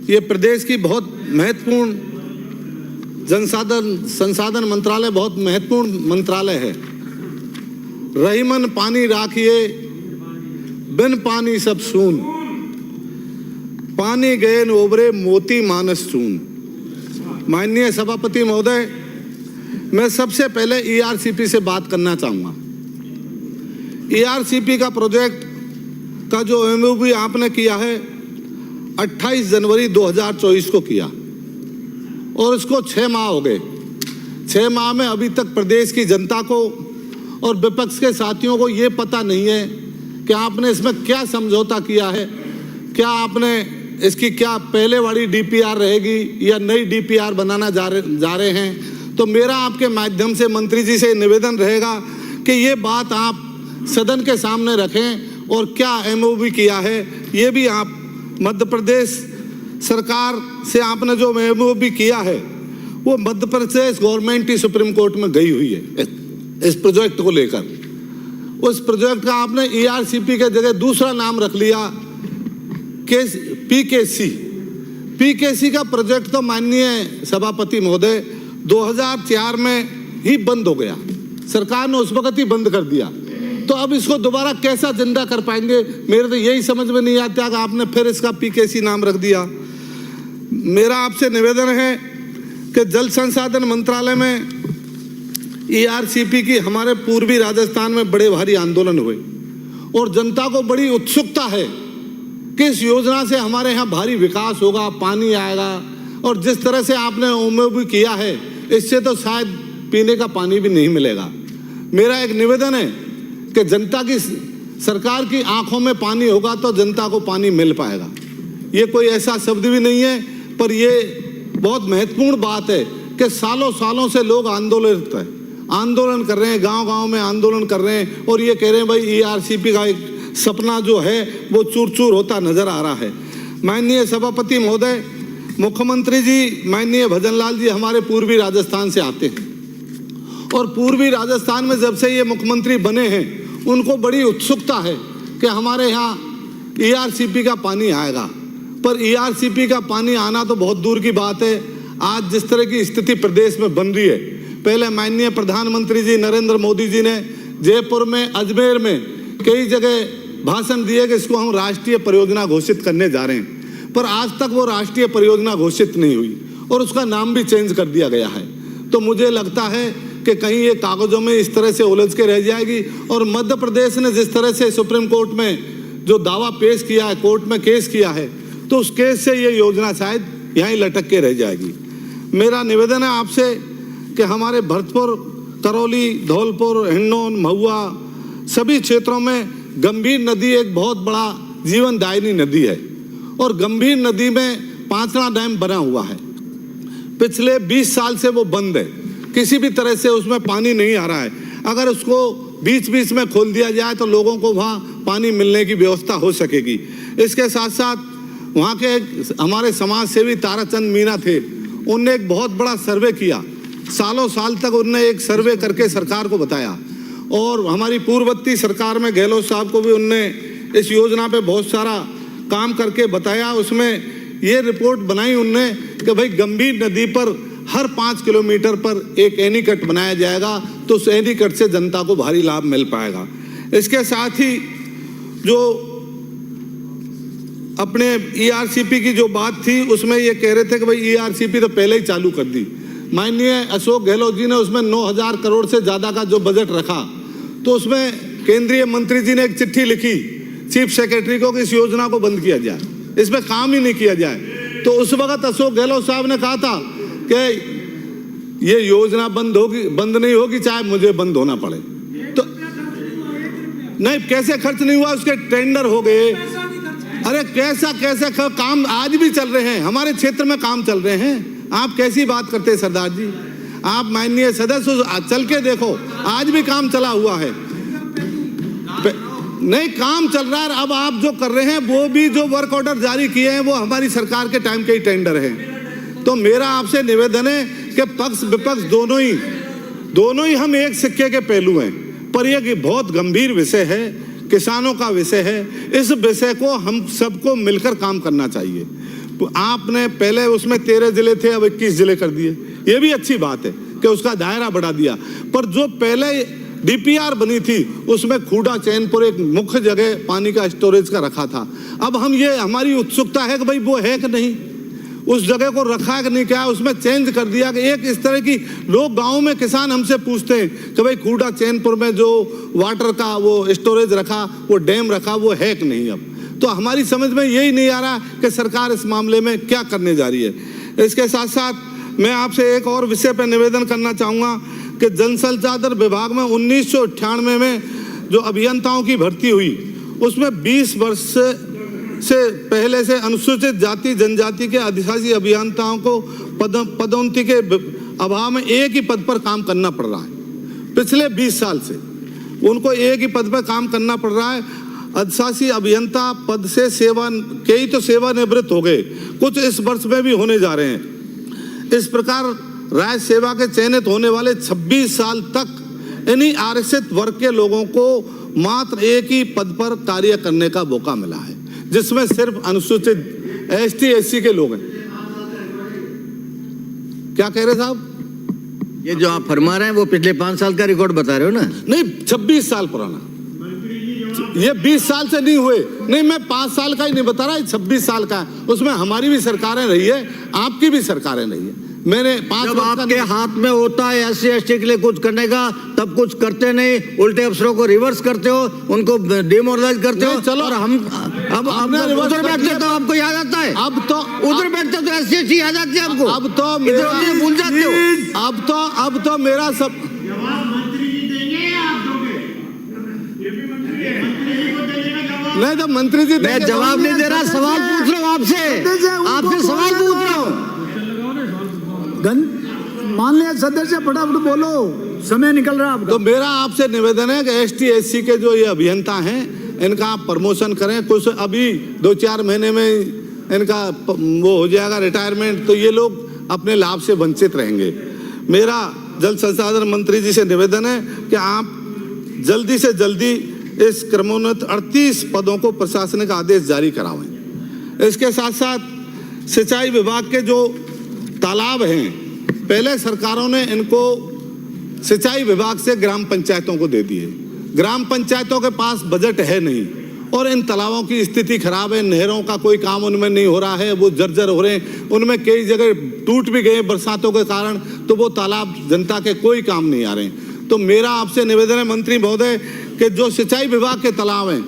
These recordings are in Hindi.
ये प्रदेश की बहुत महत्वपूर्ण संसाधन मंत्रालय बहुत महत्वपूर्ण मंत्रालय है। रहीमन पानी राखिए, बिन पानी सब सून, पानी गए न उबरे मोती मानस चून। माननीय सभापति महोदय, मैं सबसे पहले ईआरसीपी से बात करना चाहूँगा। ईआरसीपी का प्रोजेक्ट का जो एमओयू आपने किया है 28 जनवरी 2024 को किया और इसको 6 माह हो गए। 6 माह में अभी तक प्रदेश की जनता को और विपक्ष के साथियों को ये पता नहीं है कि आपने इसमें क्या समझौता किया है, क्या आपने इसकी क्या पहले वाली डीपीआर रहेगी या नई डीपीआर बनाना जा रहे हैं। तो मेरा आपके माध्यम से मंत्री जी से निवेदन रहेगा कि ये बात आप सदन के सामने रखें और क्या एमओयू किया है ये भी आप मध्य प्रदेश सरकार से आपने जो एमओयू किया है वो मध्य प्रदेश गवर्नमेंट ही सुप्रीम कोर्ट में गई हुई है इस प्रोजेक्ट को लेकर। उस प्रोजेक्ट का आपने ईआरसीपी के जगह दूसरा नाम रख लिया पीकेसी का प्रोजेक्ट तो माननीय सभापति महोदय 2004 में ही बंद हो गया, सरकार ने उस वक्त ही बंद कर दिया। तो अब इसको दोबारा कैसा जिंदा कर पाएंगे, मेरे तो यही समझ में नहीं आता कि आपने फिर इसका पीकेसी नाम रख दिया। मेरा आपसे निवेदन है कि जल संसाधन मंत्रालय में ईआरसीपी की हमारे पूर्वी राजस्थान में बड़े भारी आंदोलन हुए और जनता को बड़ी उत्सुकता है कि इस योजना से हमारे यहाँ भारी विकास होगा, पानी आएगा। और जिस तरह से आपने एमओयू किया है इससे तो शायद पीने का पानी भी नहीं मिलेगा। मेरा एक निवेदन है कि जनता की सरकार की आंखों में पानी होगा तो जनता को पानी मिल पाएगा। ये कोई ऐसा शब्द भी नहीं है, पर ये बहुत महत्वपूर्ण बात है कि सालों सालों से लोग आंदोलन कर रहे हैं, गांव-गांव में आंदोलन कर रहे हैं और ये कह रहे हैं भाई ईआरसीपी का एक सपना जो है वो चूर-चूर होता नजर आ रहा है। माननीय सभापति महोदय, मुख्यमंत्री जी माननीय भजनलाल जी हमारे पूर्वी राजस्थान से आते हैं और पूर्वी राजस्थान में जब से ये मुख्यमंत्री बने हैं उनको बड़ी उत्सुकता है कि हमारे यहाँ ईआरसीपी का पानी आएगा। पर ईआरसीपी का पानी आना तो बहुत दूर की बात है। आज जिस तरह की स्थिति प्रदेश में बन रही है, पहले माननीय प्रधानमंत्री जी नरेंद्र मोदी जी ने जयपुर में, अजमेर में कई जगह भाषण दिए कि इसको हम राष्ट्रीय परियोजना घोषित करने जा रहे हैं, पर आज तक वो राष्ट्रीय परियोजना घोषित नहीं हुई और उसका नाम भी चेंज कर दिया गया है। तो मुझे लगता है कि कहीं ये कागजों में इस तरह से उलझ के रह जाएगी और मध्य प्रदेश ने जिस तरह से सुप्रीम कोर्ट में जो दावा पेश किया है, कोर्ट में केस किया है, तो उस केस से ये योजना शायद यहीं लटक के रह जाएगी। मेरा निवेदन है आपसे कि हमारे भरतपुर, करौली, धौलपुर, हिंडौन, महुआ सभी क्षेत्रों में गंभीर नदी एक बहुत बड़ा जीवनदायिनी नदी है और गंभीर नदी में पांचड़ा डैम बना हुआ है। पिछले 20 साल से वो बंद है, किसी भी तरह से उसमें पानी नहीं आ रहा है। अगर उसको बीच बीच में खोल दिया जाए तो लोगों को वहाँ पानी मिलने की व्यवस्था हो सकेगी। इसके साथ साथ वहाँ के हमारे समाज सेवी ताराचंद मीना थे, उनने एक बहुत बड़ा सर्वे किया। सालों साल तक उनने एक सर्वे करके सरकार को बताया और हमारी पूर्ववर्ती सरकार में गहलोत साहब को भी उनने इस योजना पे बहुत सारा काम करके बताया। उसमें ये रिपोर्ट बनाई उनने कि भाई गंभीर नदी पर हर 5 किलोमीटर पर एक एनीकट बनाया जाएगा तो उस एनीकट से जनता को भारी लाभ मिल पाएगा। इसके साथ ही जो अपने ईआरसीपी की जो बात थी उसमें ये कह रहे थे कि भाई ईआरसीपी तो पहले ही चालू कर दी। माननीय अशोक गहलोत जी ने उसमें 9,000 करोड़ से ज़्यादा का जो बजट रखा तो उसमें केंद्रीय मंत्री जी ने एक चिट्ठी लिखी चीफ सेक्रेटरी को कि इस योजना को बंद किया जाए, इस पर काम ही नहीं किया जाए। तो उस वक्त अशोक गहलोत साहब ने कहा था कि ये योजना बंद नहीं होगी चाहे मुझे बंद होना पड़े। तो नहीं, कैसे खर्च नहीं हुआ, उसके टेंडर हो गए। अरे कैसा काम आज भी चल रहे हैं, हमारे क्षेत्र में काम चल रहे हैं। आप कैसी बात करते हैं सरदार जी, आप माननीय सदस्य चल के देखो, आज भी काम चला हुआ है। नहीं, काम चल रहा है। अब आप जो कर रहे हैं वो भी जो वर्क ऑर्डर जारी किए हैं वो हमारी सरकार के टाइम के ही टेंडर हैं। तो मेरा आपसे निवेदन है कि पक्ष विपक्ष दोनों ही हम एक सिक्के के पहलू हैं, पर यह बहुत गंभीर विषय है किसानों का विषय है। इस विषय को हम सबको मिलकर काम करना चाहिए। तो आपने पहले उसमें 13 जिले थे, अब 21 जिले कर दिए, ये भी अच्छी बात है कि उसका दायरा बढ़ा दिया। पर जो पहले डीपीआर बनी थी उसमें खूडा चैनपुर एक मुख्य जगह पानी का स्टोरेज का रखा था। अब हम ये हमारी उत्सुकता है कि भाई वो है कि नहीं, उस जगह को रखा है कि नहीं, क्या उसमें चेंज कर दिया कि एक इस तरह की लोग गांव में किसान हमसे पूछते हैं कि भाई खूडा चैनपुर में जो वाटर का वो स्टोरेज रखा, वो डैम रखा, वो है कि नहीं। अब तो हमारी समझ में यही नहीं आ रहा कि सरकार इस मामले में क्या करने जा रही है। इसके साथ साथ मैं आपसे एक और विषय पर निवेदन करना चाहूँगा कि जन संसाधन विभाग में 1998 में जो अभियंताओं की भर्ती हुई उसमें 20 वर्ष से पहले से अनुसूचित जाति जनजाति के आदिवासी अभियंताओं को पदोन्नति के अभाव में एक ही पद पर काम करना पड़ रहा है। पिछले 20 साल से उनको एक ही पद पर काम करना पड़ रहा है। आदिवासी अभियंता पद से कई तो सेवानिवृत्त हो गए, कुछ इस वर्ष में भी होने जा रहे हैं। इस प्रकार राज्य सेवा के चयनित होने वाले 26 साल तक इन्हीं आरक्षित वर्ग के लोगों को मात्र एक ही पद पर कार्य करने का मौका मिला है, जिसमें सिर्फ अनुसूचित एसटी एससी के लोग हैं। क्या कह रहे साहब? ये जो आप फरमा रहे हैं वो पिछले 5 साल का रिकॉर्ड बता रहे हो ना? नहीं, 26 साल पुराना, ये 20 साल से नहीं हुए। नहीं, मैं 5 साल का ही नहीं बता रहा, 26 साल का है। उसमें हमारी भी सरकारें रही है, आपकी भी सरकारें रही है। मैंने 5 जब आपके हाथ में होता है एससी एसटी के लिए कुछ करने का, तब कुछ करते नहीं, उल्टे अफसरों को रिवर्स करते हो, उनको डिमोरलाइज करते हो। चलो, और हम अब उधर बैठते तो आपको याद आता है, अब तो उधर बैठते तो एससी एसटी याद आती है आपको। अब तो इधर भूल जाते हो। अब तो मेरा सब नहीं, तो मंत्री जी मैं जवाब नहीं दे रहा, सवाल पूछ रहा हूँ आपसे सवाल पूछ रहा हूँ। मान लिया सदस्य, फटाफट बोलो, समय निकल रहा है। तो मेरा आपसे निवेदन है कि एसटी एससी के जो ये अभियंता हैं इनका आप प्रमोशन करें। कुछ अभी 2-4 महीने में इनका वो हो जाएगा रिटायरमेंट, तो ये लोग अपने लाभ से वंचित रहेंगे। मेरा जल संसाधन मंत्री जी से निवेदन है कि आप जल्दी से जल्दी इस क्रमोन्नत 38 पदों को प्रशासनिक आदेश जारी करावें। इसके साथ साथ सिंचाई विभाग के जो तालाब हैं, पहले सरकारों ने इनको सिंचाई विभाग से ग्राम पंचायतों को दे दिए। ग्राम पंचायतों के पास बजट है नहीं और इन तालाबों की स्थिति खराब है, नहरों का कोई काम उनमें नहीं हो रहा है, वो जर्जर हो रहे हैं, उनमें कई जगह टूट भी गए बरसातों के कारण, तो वो तालाब जनता के कोई काम नहीं आ रहे हैं। तो मेरा आपसे निवेदन है मंत्री महोदय कि जो सिंचाई विभाग के तालाब हैं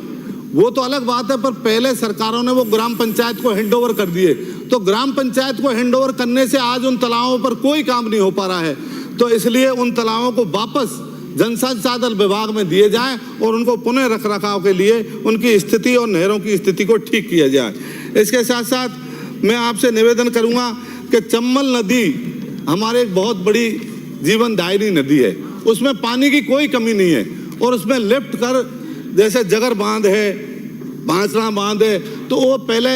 वो तो अलग बात है, पर पहले सरकारों ने वो ग्राम पंचायत को हैंडओवर कर दिए, तो ग्राम पंचायत को हैंडओवर करने से आज उन तालाबों पर कोई काम नहीं हो पा रहा है। तो इसलिए उन तालाबों को वापस जल संसाधन विभाग में दिए जाएं और उनको पुनः रखरखाव के लिए उनकी स्थिति और नहरों की स्थिति को ठीक किया जाए। इसके साथ साथ मैं आपसे निवेदन करूंगा कि चंबल नदी हमारे एक बहुत बड़ी जीवनदायिनी नदी है, उसमें पानी की कोई कमी नहीं है और उसमें लिफ्ट कर, जैसे जगर बांध है, बांसड़ा बांध है, तो वो पहले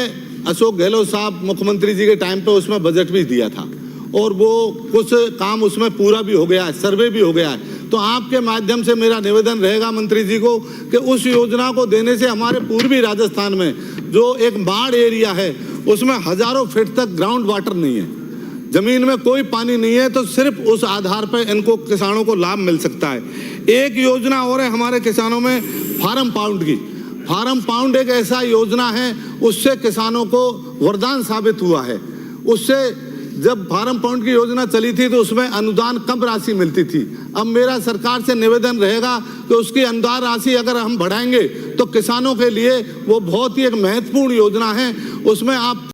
अशोक गहलोत साहब मुख्यमंत्री जी के टाइम पे उसमें बजट भी दिया था और वो कुछ काम उसमें पूरा भी हो गया है, सर्वे भी हो गया है। तो आपके माध्यम से मेरा निवेदन रहेगा मंत्री जी को कि उस योजना को देने से हमारे पूर्वी राजस्थान में जो एक बाढ़ एरिया है उसमें हजारों फीट तक ग्राउंड वाटर नहीं है, जमीन में कोई पानी नहीं है, तो सिर्फ उस आधार पर इनको किसानों को लाभ मिल सकता है। एक योजना और है हमारे किसानों में, फार्म पाउंड की। फार्म पाउंड एक ऐसा योजना है, उससे किसानों को वरदान साबित हुआ है। उससे जब फार्म पाउंड की योजना चली थी तो उसमें अनुदान कम राशि मिलती थी। अब मेरा सरकार से निवेदन रहेगा कि उसकी अनुदान राशि अगर हम बढ़ाएंगे तो किसानों के लिए वो बहुत ही एक महत्वपूर्ण योजना है। उसमें आप